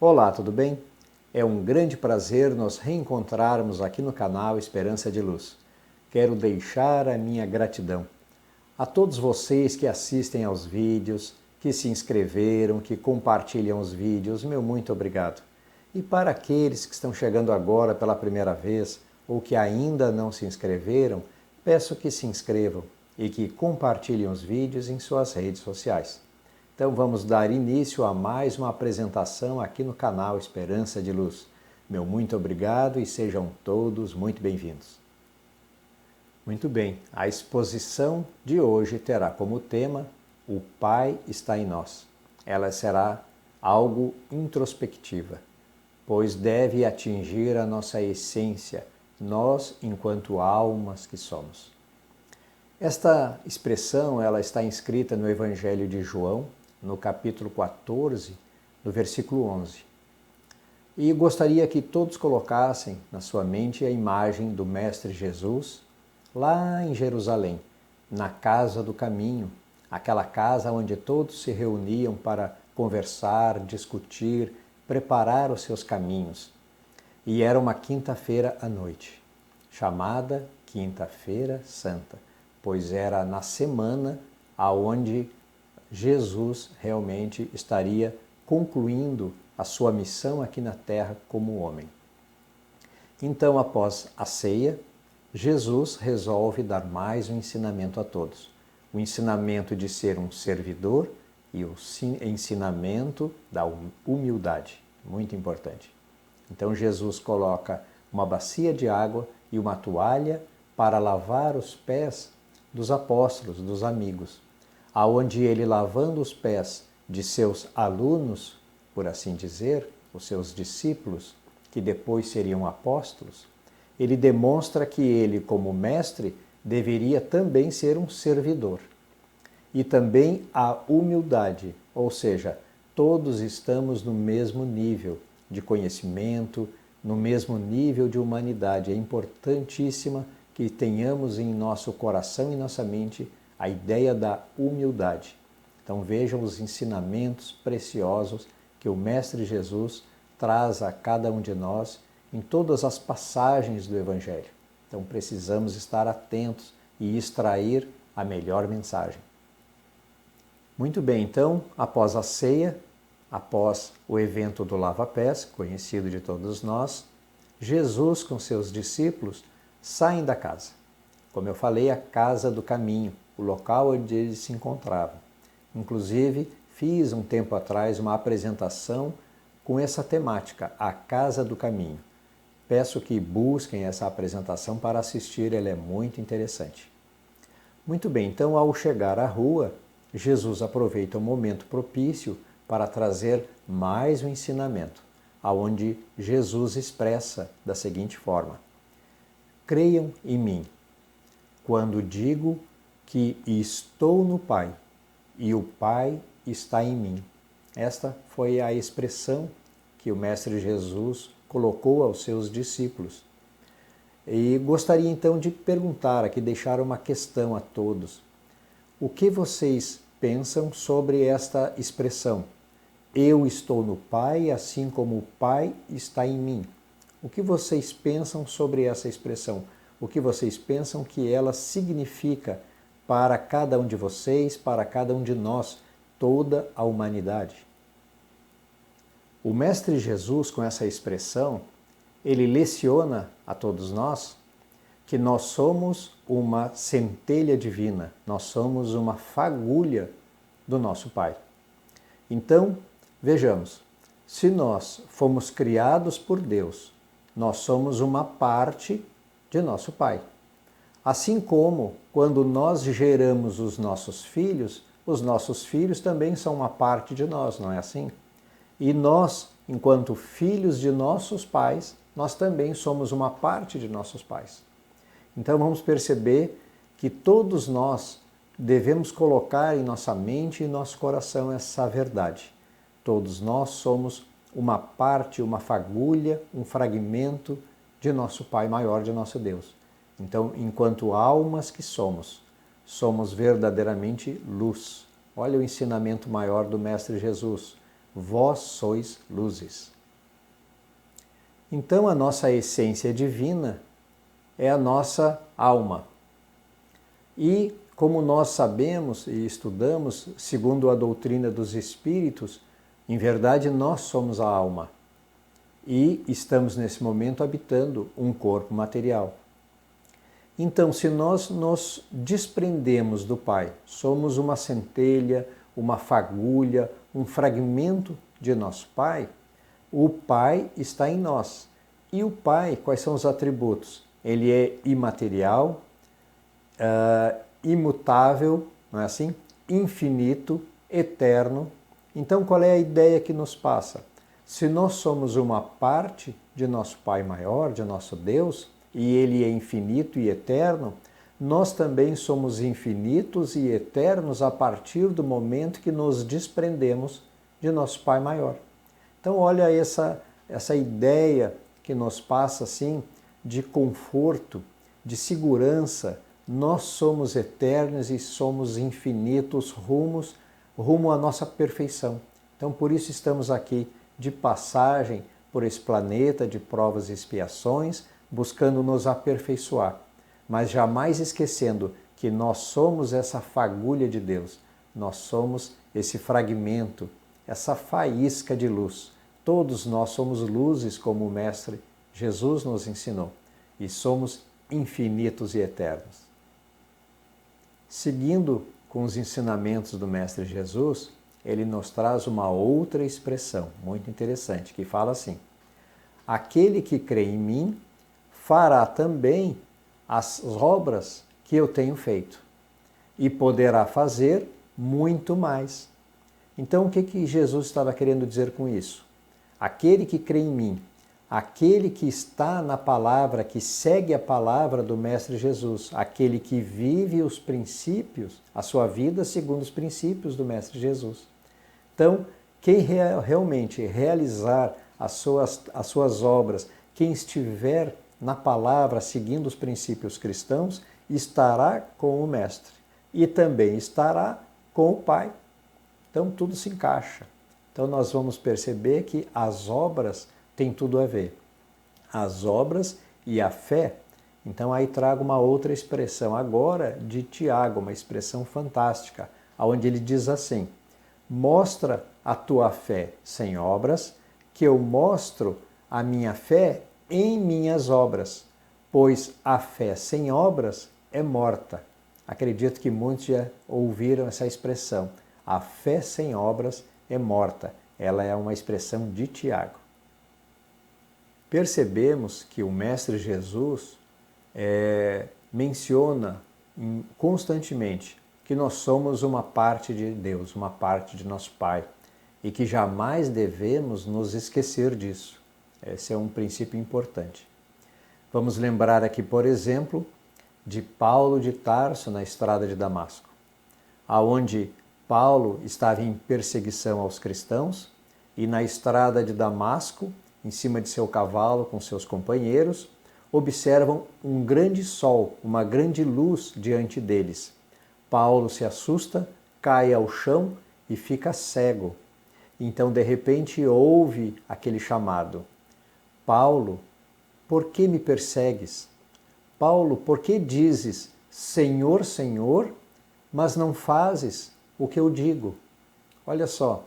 Olá, tudo bem? É um grande prazer nos reencontrarmos aqui no canal Esperança de Luz. Quero deixar a minha gratidão a todos vocês que assistem aos vídeos, que se inscreveram, que compartilham os vídeos, meu muito obrigado. E para aqueles que estão chegando agora pela primeira vez ou que ainda não se inscreveram, peço que se inscrevam e que compartilhem os vídeos em suas redes sociais. Então vamos dar início a mais uma apresentação aqui no canal Esperança de Luz. Meu muito obrigado e sejam todos muito bem-vindos. Muito bem, a exposição de hoje terá como tema O Pai está em nós. Ela será algo introspectiva, pois deve atingir a nossa essência, nós enquanto almas que somos. Esta expressão ela está inscrita no Evangelho de João, no capítulo 14, no versículo 11. E gostaria que todos colocassem na sua mente a imagem do Mestre Jesus lá em Jerusalém, na Casa do Caminho, aquela casa onde todos se reuniam para conversar, discutir, preparar os seus caminhos. E era uma quinta-feira à noite, chamada Quinta-feira Santa, pois era na semana aonde Jesus realmente estaria concluindo a sua missão aqui na Terra como homem. Então, após a ceia, Jesus resolve dar mais um ensinamento a todos. O ensinamento de ser um servidor e o ensinamento da humildade, muito importante. Então, Jesus coloca uma bacia de água e uma toalha para lavar os pés dos apóstolos, dos amigos, aonde ele, lavando os pés de seus alunos, por assim dizer, os seus discípulos, que depois seriam apóstolos, ele demonstra que ele, como mestre, deveria também ser um servidor. E também a humildade, ou seja, todos estamos no mesmo nível de conhecimento, no mesmo nível de humanidade. É importantíssima que tenhamos em nosso coração e nossa mente a ideia da humildade. Então vejam os ensinamentos preciosos que o Mestre Jesus traz a cada um de nós em todas as passagens do Evangelho. Então precisamos estar atentos e extrair a melhor mensagem. Muito bem, então, após a ceia, após o evento do lava-pés, conhecido de todos nós, Jesus com seus discípulos saem da casa. Como eu falei, a Casa do Caminho, o local onde eles se encontravam. Inclusive, fiz um tempo atrás uma apresentação com essa temática, a Casa do Caminho. Peço que busquem essa apresentação para assistir, ela é muito interessante. Muito bem, então ao chegar à rua, Jesus aproveita o momento propício para trazer mais um ensinamento, aonde Jesus expressa da seguinte forma: creiam em mim, quando digo que estou no Pai e o Pai está em mim. Esta foi a expressão que o Mestre Jesus colocou aos seus discípulos. E gostaria então de perguntar aqui, deixar uma questão a todos. O que vocês pensam sobre esta expressão? Eu estou no Pai, assim como o Pai está em mim. O que vocês pensam sobre essa expressão? O que vocês pensam que ela significa para cada um de vocês, para cada um de nós, toda a humanidade? O Mestre Jesus, com essa expressão, ele leciona a todos nós que nós somos uma centelha divina, nós somos uma fagulha do nosso Pai. Então, vejamos, se nós fomos criados por Deus, nós somos uma parte de nosso Pai. Assim como quando nós geramos os nossos filhos também são uma parte de nós, não é assim? E nós, enquanto filhos de nossos pais, nós também somos uma parte de nossos pais. Então vamos perceber que todos nós devemos colocar em nossa mente e nosso coração essa verdade. Todos nós somos uma parte, uma fagulha, um fragmento de nosso Pai maior, de nosso Deus. Então, enquanto almas que somos verdadeiramente luz. Olha o ensinamento maior do Mestre Jesus. vós sois luzes. Então a nossa essência divina é a nossa alma. E como nós sabemos e estudamos, segundo a doutrina dos Espíritos, em verdade nós somos a alma. E estamos nesse momento habitando um corpo material. Então, se nós nos desprendemos do Pai, somos uma centelha, uma fagulha, um fragmento de nosso Pai, o Pai está em nós. E o Pai, quais são os atributos? Ele é imaterial, imutável, não é assim? Infinito, eterno. Então, qual é a ideia que nos passa? Se nós somos uma parte de nosso Pai maior, de nosso Deus, e Ele é infinito e eterno, nós também somos infinitos e eternos a partir do momento que nos desprendemos de nosso Pai maior. Então, olha essa ideia que nos passa assim de conforto, de segurança. Nós somos eternos e somos infinitos rumo à nossa perfeição. Então, por isso estamos aqui de passagem por esse planeta de provas e expiações, buscando nos aperfeiçoar, mas jamais esquecendo que nós somos essa fagulha de Deus, nós somos esse fragmento, essa faísca de luz. Todos nós somos luzes, como o Mestre Jesus nos ensinou, e somos infinitos e eternos. Seguindo com os ensinamentos do Mestre Jesus, ele nos traz uma outra expressão muito interessante, que fala assim: aquele que crê em mim fará também as obras que eu tenho feito e poderá fazer muito mais. Então, o que Jesus estava querendo dizer com isso? Aquele que crê em mim, aquele que está na palavra, que segue a palavra do Mestre Jesus, aquele que vive os princípios, a sua vida segundo os princípios do Mestre Jesus. Então, quem realmente realizar as suas obras, quem estiver na palavra, seguindo os princípios cristãos, estará com o Mestre e também estará com o Pai. Então tudo se encaixa. Então nós vamos perceber que as obras têm tudo a ver. As obras e a fé. Então aí trago uma outra expressão agora de Tiago, uma expressão fantástica, onde ele diz assim: mostra a tua fé sem obras, que eu mostro a minha fé em minhas obras, pois a fé sem obras é morta. Acredito que muitos já ouviram essa expressão. A fé sem obras é morta. Ela é uma expressão de Tiago. Percebemos que o Mestre Jesus menciona constantemente que nós somos uma parte de Deus, uma parte de nosso Pai, e que jamais devemos nos esquecer disso. Esse é um princípio importante. Vamos lembrar aqui, por exemplo, de Paulo de Tarso na estrada de Damasco, aonde Paulo estava em perseguição aos cristãos e na estrada de Damasco, em cima de seu cavalo com seus companheiros, observam um grande sol, uma grande luz diante deles. Paulo se assusta, cai ao chão e fica cego. Então, de repente, ouve aquele chamado: Paulo, por que me persegues? Paulo, por que dizes Senhor, Senhor, mas não fazes o que eu digo? Olha só,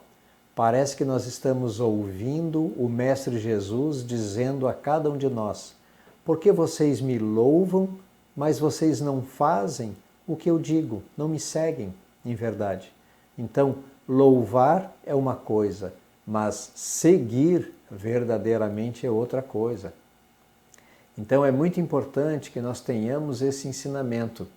parece que nós estamos ouvindo o Mestre Jesus dizendo a cada um de nós: por que vocês me louvam, mas vocês não fazem o que eu digo, não me seguem em verdade? Então, louvar é uma coisa, mas seguir verdadeiramente é outra coisa. Então é muito importante que nós tenhamos esse ensinamento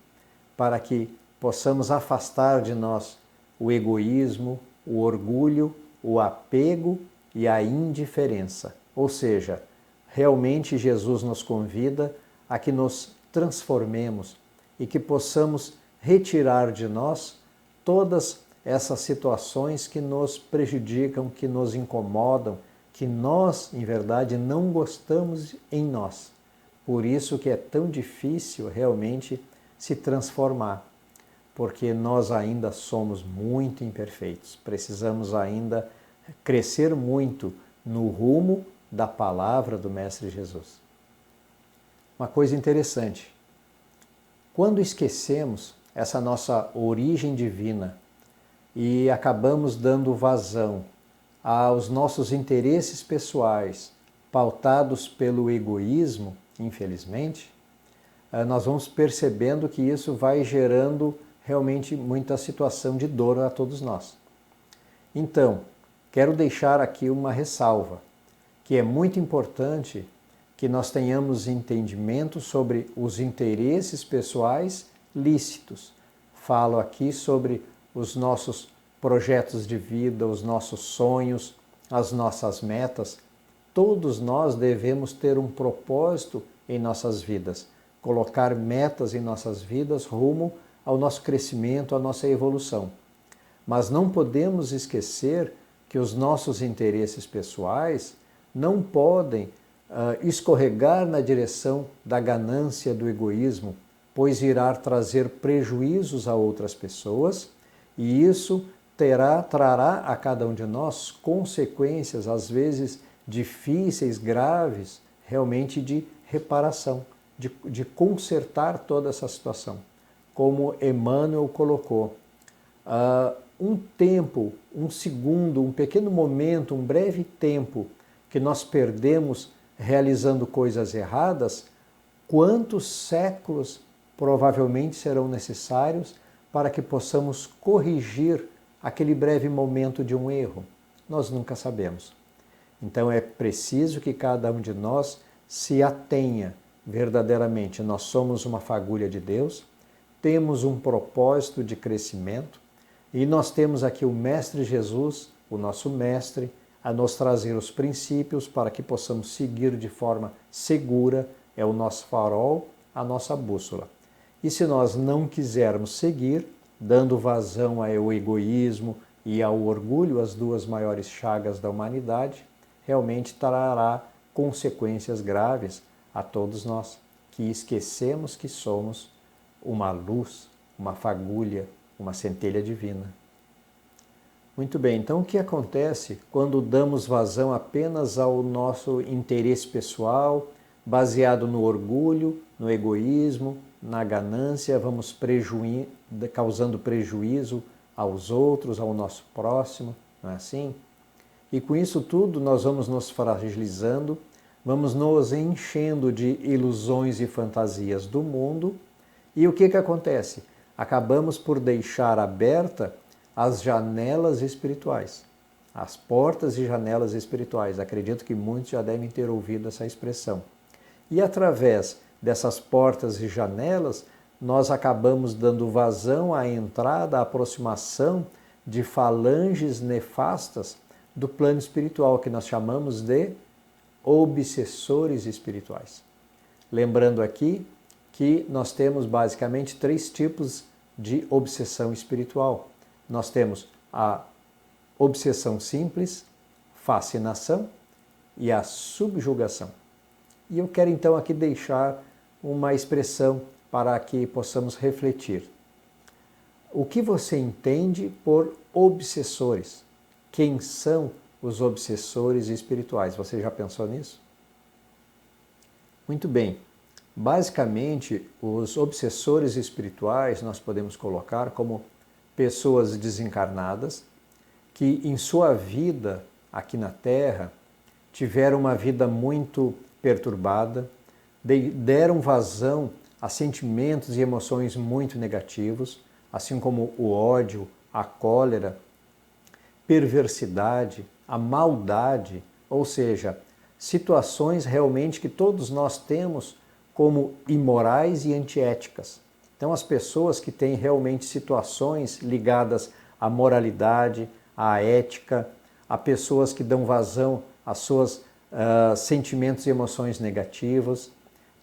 para que possamos afastar de nós o egoísmo, o orgulho, o apego e a indiferença. Ou seja, realmente Jesus nos convida a que nos transformemos e que possamos retirar de nós todas essas situações que nos prejudicam, que nos incomodam, que nós, em verdade, não gostamos em nós. Por isso que é tão difícil realmente se transformar, porque nós ainda somos muito imperfeitos. Precisamos ainda crescer muito no rumo da palavra do Mestre Jesus. Uma coisa interessante, quando esquecemos essa nossa origem divina e acabamos dando vazão aos nossos interesses pessoais, pautados pelo egoísmo, infelizmente, nós vamos percebendo que isso vai gerando realmente muita situação de dor a todos nós. Então, quero deixar aqui uma ressalva, que é muito importante que nós tenhamos entendimento sobre os interesses pessoais lícitos. Falo aqui sobre os nossos projetos de vida, os nossos sonhos, as nossas metas. Todos nós devemos ter um propósito em nossas vidas, colocar metas em nossas vidas rumo ao nosso crescimento, à nossa evolução. Mas não podemos esquecer que os nossos interesses pessoais não podem escorregar na direção da ganância, do egoísmo, pois irá trazer prejuízos a outras pessoas e isso trará a cada um de nós consequências, às vezes difíceis, graves, realmente de reparação, de consertar toda essa situação. Como Emmanuel colocou, um tempo, um segundo, um pequeno momento, um breve tempo que nós perdemos realizando coisas erradas, quantos séculos provavelmente serão necessários para que possamos corrigir aquele breve momento de um erro? Nós nunca sabemos. Então é preciso que cada um de nós se atenha verdadeiramente. Nós somos uma fagulha de Deus, temos um propósito de crescimento e nós temos aqui o Mestre Jesus, o nosso Mestre, a nos trazer os princípios para que possamos seguir de forma segura, é o nosso farol, a nossa bússola. E se nós não quisermos seguir, dando vazão ao egoísmo e ao orgulho, as duas maiores chagas da humanidade, realmente trará consequências graves a todos nós, que esquecemos que somos uma luz, uma fagulha, uma centelha divina. Muito bem, então o que acontece quando damos vazão apenas ao nosso interesse pessoal, baseado no orgulho, no egoísmo, na ganância, vamos causando prejuízo aos outros, ao nosso próximo, não é assim? E com isso tudo nós vamos nos fragilizando, vamos nos enchendo de ilusões e fantasias do mundo. E o que acontece? Acabamos por deixar aberta as janelas espirituais, as portas e janelas espirituais. Acredito que muitos já devem ter ouvido essa expressão. E através dessas portas e janelas, nós acabamos dando vazão à entrada, à aproximação de falanges nefastas do plano espiritual, que nós chamamos de obsessores espirituais. Lembrando aqui que nós temos basicamente 3 tipos de obsessão espiritual. Nós temos a obsessão simples, fascinação e a subjugação. E eu quero então aqui deixar uma expressão para que possamos refletir. O que você entende por obsessores? Quem são os obsessores espirituais? Você já pensou nisso? Muito bem. Basicamente, os obsessores espirituais nós podemos colocar como pessoas desencarnadas que em sua vida aqui na Terra tiveram uma vida muito perturbada, deram vazão a sentimentos e emoções muito negativos, assim como o ódio, a cólera, perversidade, a maldade, ou seja, situações realmente que todos nós temos como imorais e antiéticas. Então, as pessoas que têm realmente situações ligadas à moralidade, à ética, a pessoas que dão vazão às suas sentimentos e emoções negativos,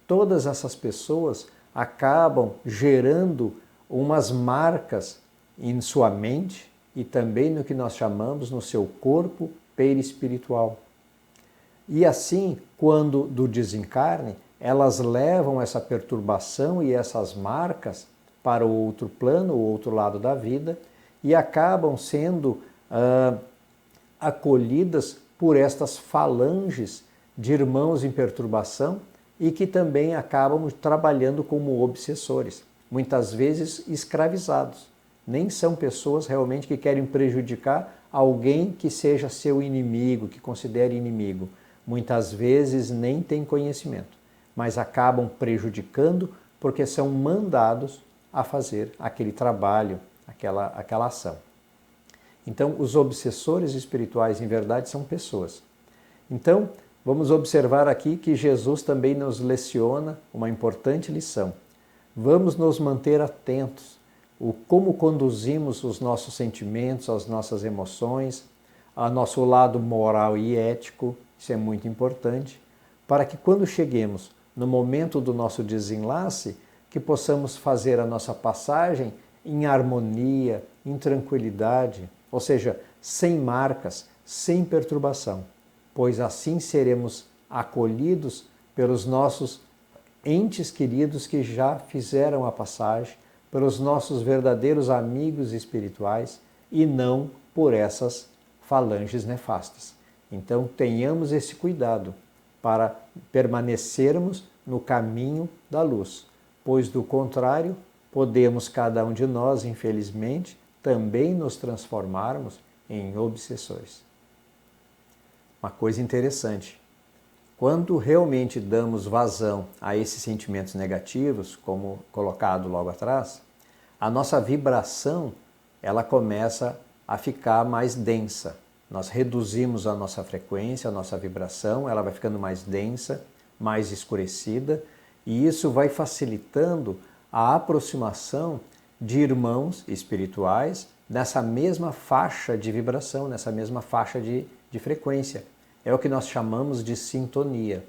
todas essas pessoas acabam gerando umas marcas em sua mente e também no que nós chamamos no seu corpo perispiritual. E assim, quando do desencarne, elas levam essa perturbação e essas marcas para o outro plano, o outro lado da vida, e acabam sendo acolhidas por estas falanges de irmãos em perturbação e que também acabam trabalhando como obsessores, muitas vezes escravizados. Nem são pessoas realmente que querem prejudicar alguém que seja seu inimigo, que considere inimigo. Muitas vezes nem têm conhecimento, mas acabam prejudicando porque são mandados a fazer aquele trabalho, aquela ação. Então, os obsessores espirituais, em verdade, são pessoas. Então, vamos observar aqui que Jesus também nos leciona uma importante lição. Vamos nos manter atentos como conduzimos os nossos sentimentos, as nossas emoções, ao nosso lado moral e ético, isso é muito importante, para que quando cheguemos no momento do nosso desenlace, que possamos fazer a nossa passagem em harmonia, em tranquilidade, ou seja, sem marcas, sem perturbação, pois assim seremos acolhidos pelos nossos entes queridos que já fizeram a passagem, pelos nossos verdadeiros amigos espirituais e não por essas falanges nefastas. Então tenhamos esse cuidado para permanecermos no caminho da luz, pois do contrário, podemos cada um de nós, infelizmente, também nos transformarmos em obsessores. Uma coisa interessante, quando realmente damos vazão a esses sentimentos negativos, como colocado logo atrás, a nossa vibração ela começa a ficar mais densa. Nós reduzimos a nossa frequência, a nossa vibração, ela vai ficando mais densa, mais escurecida, e isso vai facilitando a aproximação de irmãos espirituais nessa mesma faixa de vibração, nessa mesma faixa de frequência. É o que nós chamamos de sintonia.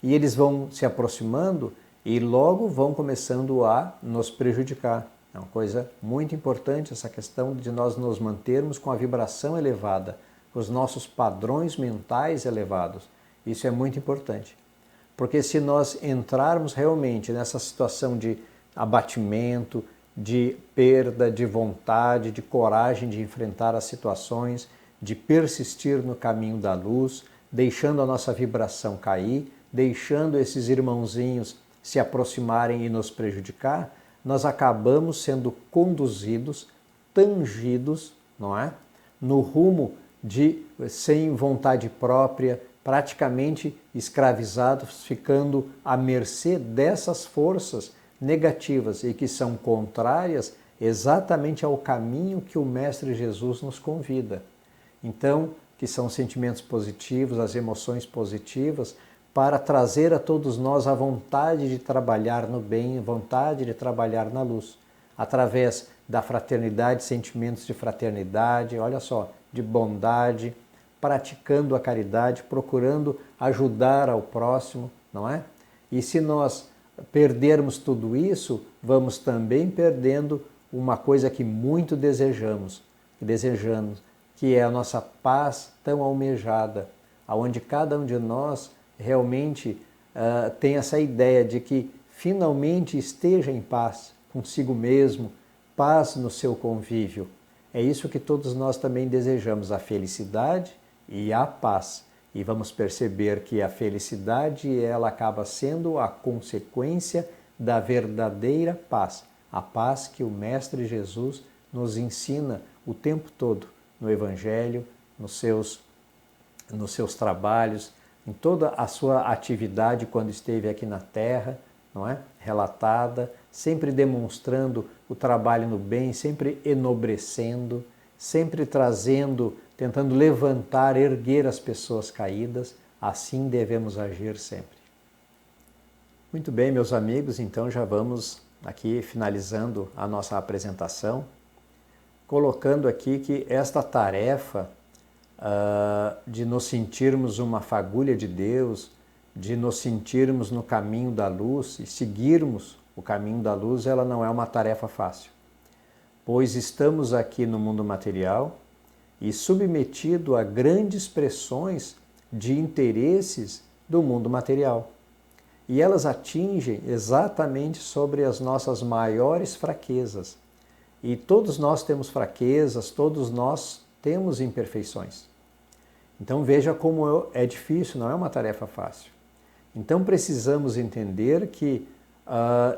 E eles vão se aproximando e logo vão começando a nos prejudicar. É uma coisa muito importante essa questão de nós nos mantermos com a vibração elevada, com os nossos padrões mentais elevados. Isso é muito importante. Porque se nós entrarmos realmente nessa situação de abatimento, de perda de vontade, de coragem de enfrentar as situações, de persistir no caminho da luz, deixando a nossa vibração cair, deixando esses irmãozinhos se aproximarem e nos prejudicar, nós acabamos sendo conduzidos, tangidos, não é? No rumo de sem vontade própria, praticamente escravizados, ficando à mercê dessas forças negativas e que são contrárias exatamente ao caminho que o Mestre Jesus nos convida. Então, que são sentimentos positivos, as emoções positivas, para trazer a todos nós a vontade de trabalhar no bem, a vontade de trabalhar na luz, através da fraternidade, sentimentos de fraternidade, olha só, de bondade, praticando a caridade, procurando ajudar ao próximo, não é? E se nós perdermos tudo isso, vamos também perdendo uma coisa que muito desejamos, que é a nossa paz tão almejada, onde cada um de nós realmente tem essa ideia de que finalmente esteja em paz consigo mesmo, paz no seu convívio. É isso que todos nós também desejamos, a felicidade e a paz. E vamos perceber que a felicidade ela acaba sendo a consequência da verdadeira paz. A paz que o Mestre Jesus nos ensina o tempo todo no Evangelho, nos seus trabalhos, em toda a sua atividade quando esteve aqui na Terra, não é? Relatada, sempre demonstrando o trabalho no bem, sempre enobrecendo, sempre tentando levantar, erguer as pessoas caídas. Assim devemos agir sempre. Muito bem, meus amigos, então já vamos aqui finalizando a nossa apresentação, colocando aqui que esta tarefa de nos sentirmos uma fagulha de Deus, de nos sentirmos no caminho da luz e seguirmos o caminho da luz, ela não é uma tarefa fácil, pois estamos aqui no mundo material e submetido a grandes pressões de interesses do mundo material. E elas atingem exatamente sobre as nossas maiores fraquezas. E todos nós temos fraquezas, todos nós temos imperfeições. Então veja como é difícil, não é uma tarefa fácil. Então precisamos entender que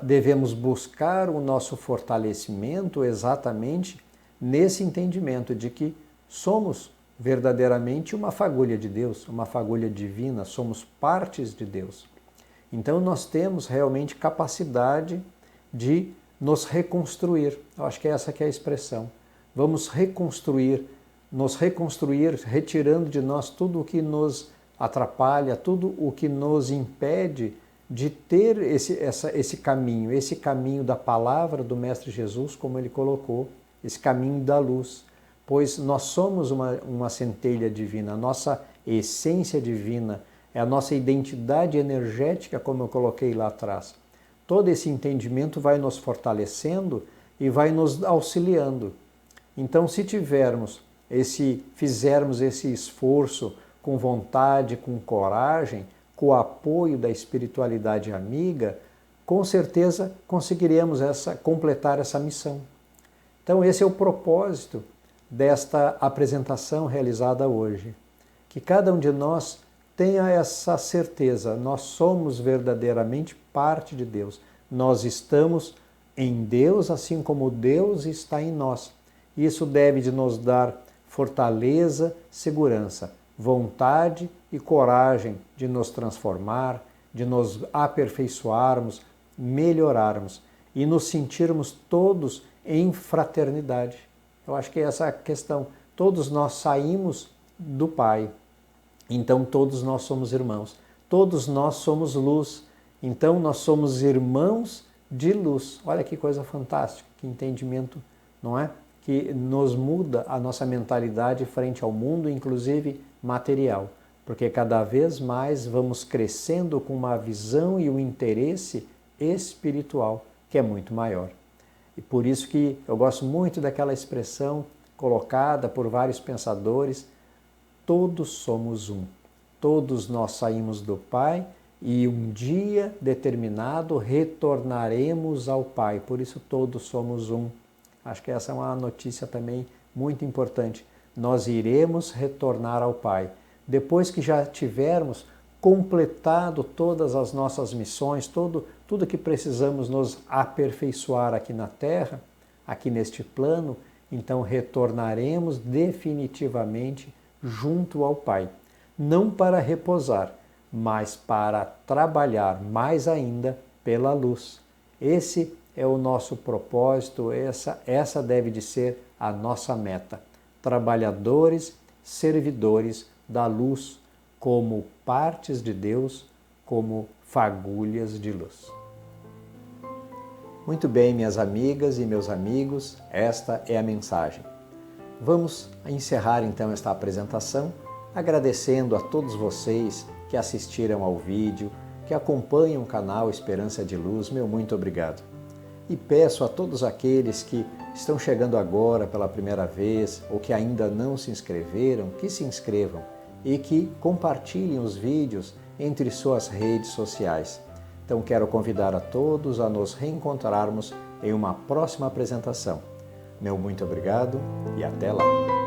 devemos buscar o nosso fortalecimento exatamente nesse entendimento de que somos verdadeiramente uma fagulha de Deus, uma fagulha divina, somos partes de Deus. Então nós temos realmente capacidade de nos reconstruir. Eu acho que essa que é a expressão. Vamos nos reconstruir, retirando de nós tudo o que nos atrapalha, tudo o que nos impede de ter esse caminho da palavra do Mestre Jesus, como ele colocou, esse caminho da luz. Pois nós somos uma centelha divina, a nossa essência divina, é a nossa identidade energética, como eu coloquei lá atrás. Todo esse entendimento vai nos fortalecendo e vai nos auxiliando. Então, se fizermos esse esforço com vontade, com coragem, com o apoio da espiritualidade amiga, com certeza conseguiremos completar essa missão. Então, esse é o propósito desta apresentação realizada hoje. Que cada um de nós tenha essa certeza, nós somos verdadeiramente parte de Deus. Nós estamos em Deus, assim como Deus está em nós. Isso deve de nos dar fortaleza, segurança, vontade e coragem de nos transformar, de nos aperfeiçoarmos, melhorarmos e nos sentirmos todos em fraternidade. Eu acho que essa é a questão. Todos nós saímos do Pai, então todos nós somos irmãos. Todos nós somos luz, então nós somos irmãos de luz. Olha que coisa fantástica, que entendimento, não é? Que nos muda a nossa mentalidade frente ao mundo, inclusive material, porque cada vez mais vamos crescendo com uma visão e um interesse espiritual que é muito maior. E por isso que eu gosto muito daquela expressão colocada por vários pensadores: todos somos um. Todos nós saímos do Pai e um dia determinado retornaremos ao Pai. Por isso todos somos um. Acho que essa é uma notícia também muito importante. Nós iremos retornar ao Pai. Depois que já tivermos completado todas as nossas missões, tudo que precisamos nos aperfeiçoar aqui na Terra, aqui neste plano, então retornaremos definitivamente junto ao Pai. Não para repousar, mas para trabalhar mais ainda pela luz. Esse é o nosso propósito, essa deve de ser a nossa meta. Trabalhadores, servidores da luz, como partes de Deus, como fagulhas de luz. Muito bem, minhas amigas e meus amigos, esta é a mensagem. Vamos encerrar então esta apresentação agradecendo a todos vocês que assistiram ao vídeo, que acompanham o canal Esperança de Luz. Meu muito obrigado. E peço a todos aqueles que estão chegando agora pela primeira vez ou que ainda não se inscreveram, que se inscrevam e que compartilhem os vídeos entre suas redes sociais. Então quero convidar a todos a nos reencontrarmos em uma próxima apresentação. Meu muito obrigado e até lá!